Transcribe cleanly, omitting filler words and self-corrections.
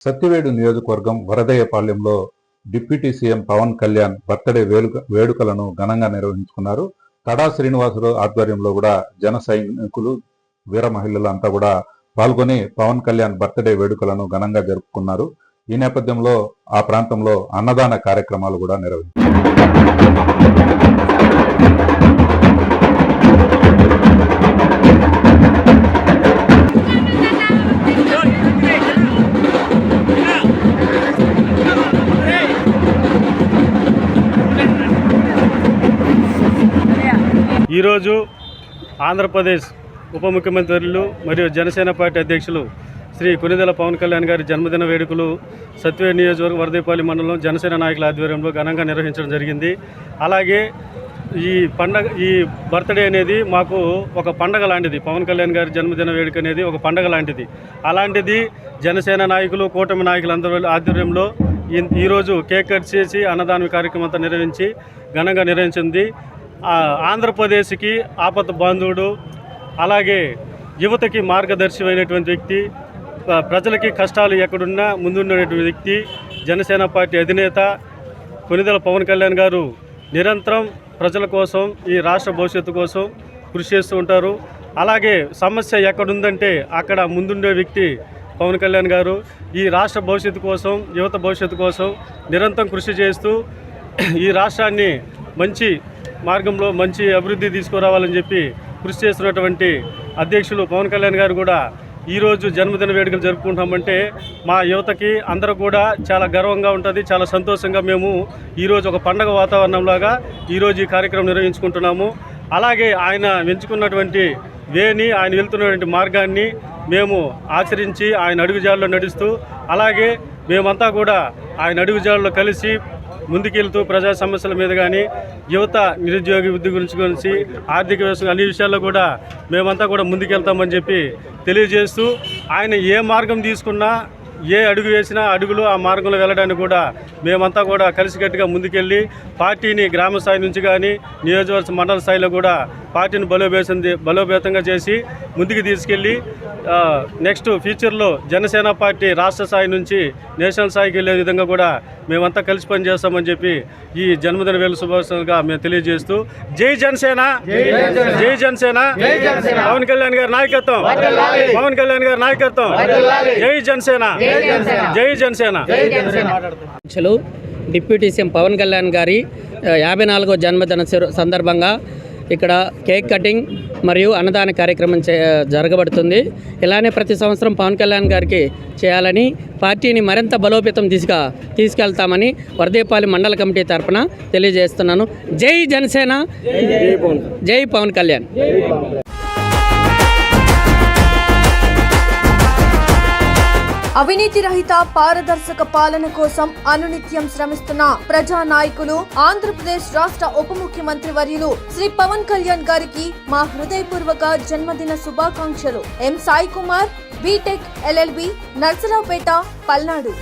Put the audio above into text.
సత్యవేడు నియోజకవర్గం వరదయ్యపాలెంలో deputy CM Pawan Kalyan birthday వేడుకలను ఘనంగా నిర్వహించుకున్నారు. తడా శ్రీనివాసరావు ఆధ్వర్యంలో కూడా జన సైనికులు, వీర మహిళలు అంతా కూడా పాల్గొని పవన్ కళ్యాణ్ బర్త్డే వేడుకలను ఘనంగా జరుపుకున్నారు. ఈ నేపథ్యంలో ఆ ప్రాంతంలో అన్నదాన కార్యక్రమాలు కూడా నిర్వహించారు. ఈరోజు ఆంధ్రప్రదేశ్ ఉప ముఖ్యమంత్రులు మరియు జనసేన పార్టీ అధ్యక్షులు శ్రీ కొనిదెల పవన్ కళ్యాణ్ గారి జన్మదిన వేడుకలు సత్యవేడు నియోజకవర్గం వరదయ్యపాలెం మండలం జనసేన నాయకుల ఆధ్వర్యంలో ఘనంగా నిర్వహించడం జరిగింది. అలాగే ఈ బర్త్డే అనేది మాకు ఒక పండగ లాంటిది. పవన్ కళ్యాణ్ గారి జన్మదిన వేడుక అనేది ఒక పండగ లాంటిది. అలాంటిది జనసేన నాయకులు, కూటమి నాయకులందరూ ఆధ్వర్యంలో ఈరోజు కేక్ కట్ చేసి అన్నదాన కార్యక్రమం అంతా నిర్వహించి ఘనంగా నిర్వహించింది. ఆంధ్రప్రదేశ్కి ఆపద బాంధవుడు, అలాగే యువతకి మార్గదర్శి అయినటువంటి వ్యక్తి, ప్రజలకి కష్టాలు ఎక్కడున్నా ముందున్నటువంటి వ్యక్తి, జనసేన పార్టీ అధినేత కొనిదెల పవన్ కళ్యాణ్ గారు నిరంతరం ప్రజల కోసం, ఈ రాష్ట్ర భవిష్యత్తు కోసం కృషి చేస్తూ ఉంటారు. అలాగే సమస్య ఎక్కడుందంటే అక్కడ ముందుండే వ్యక్తి పవన్ కళ్యాణ్ గారు. ఈ రాష్ట్ర భవిష్యత్తు కోసం, యువత భవిష్యత్తు కోసం నిరంతరం కృషి చేస్తూ ఈ రాష్ట్రాన్ని మంచి మార్గంలో మంచి అభివృద్ధి తీసుకురావాలని చెప్పి కృషి చేస్తున్నటువంటి అధ్యక్షులు పవన్ కళ్యాణ్ గారు కూడా ఈరోజు జన్మదిన వేడుకలు జరుపుకుంటామంటే మా యువతకి అందరూ కూడా చాలా గర్వంగా ఉంటుంది, చాలా సంతోషంగా మేము ఈరోజు ఒక పండగ వాతావరణంలాగా ఈరోజు ఈ కార్యక్రమం నిర్వహించుకుంటున్నాము. అలాగే ఆయన ఎంచుకున్నటువంటి ఆయన వెళ్తున్నటువంటి మార్గాన్ని మేము ఆచరించి ఆయన అడుగుజాడలో నడుస్తూ, అలాగే మేమంతా కూడా ఆయన అడుగుజాడలో కలిసి ముందుకెళ్తూ ప్రజా సమస్యల మీద కానీ, యువత నిరుద్యోగ వృద్ధి గురించి ఆర్థిక వ్యవస్థ అన్ని విషయాల్లో కూడా మేమంతా కూడా ముందుకెళ్తామని చెప్పి తెలియజేస్తూ, ఆయన ఏ మార్గం తీసుకున్నా, ఏ అడుగు వేసినా అడుగులు ఆ మార్గంలో వెళ్ళడానికి కూడా మేమంతా కూడా కలిసికట్టుగా ముందుకెళ్ళి పార్టీని గ్రామ స్థాయి నుంచి కానీ నియోజకవర్గ మండల స్థాయిలో కూడా పార్టీని బలోపేతంగా చేసి ముందుకు తీసుకెళ్ళి నెక్స్ట్ ఫ్యూచర్లో జనసేన పార్టీ రాష్ట్ర స్థాయి నుంచి నేషనల్ స్థాయికి వెళ్ళే విధంగా కూడా మేమంతా కలిసి పనిచేస్తామని చెప్పి ఈ జన్మదిన వేళ శుభాకాంక్షలుగా మేము తెలియజేస్తూ, జై జనసేన, జై జనసేన, పవన్ కళ్యాణ్ గారి నాయకత్వం, పవన్ కళ్యాణ్ గారి నాయకత్వం, జై జనసేన, జై జనసేన. డిప్యూటీ సీఎం పవన్ కళ్యాణ్ గారి 54వ జన్మదిన సందర్భంగా ఇక్కడ కేక్ కటింగ్ మరియు అన్నదాన కార్యక్రమం జరగబడుతుంది. ఇలానే ప్రతి సంవత్సరం పవన్ కళ్యాణ్ గారికి చేయాలని, పార్టీని మరింత బలోపేతం దిశగా తీసుకెళ్తామని వరదయ్యపాలెం మండల కమిటీ తరఫున తెలియజేస్తున్నాను. జై జనసేన, జై పవన్ కళ్యాణ్. అవినీతి రహిత పారదర్శక పాలన కోసం అనునిత్యం శ్రమిస్తున్న ప్రజా నాయకులు, ఆంధ్రప్రదేశ్ రాష్ట్ర ఉప ముఖ్యమంత్రి వర్యులు శ్రీ పవన్ కళ్యాణ్ గారికి మా హృదయపూర్వక జన్మదిన శుభాకాంక్షలు. ఎం సాయి కుమార్, బీటెక్ LLB, నర్సరావుపేట, పల్నాడు.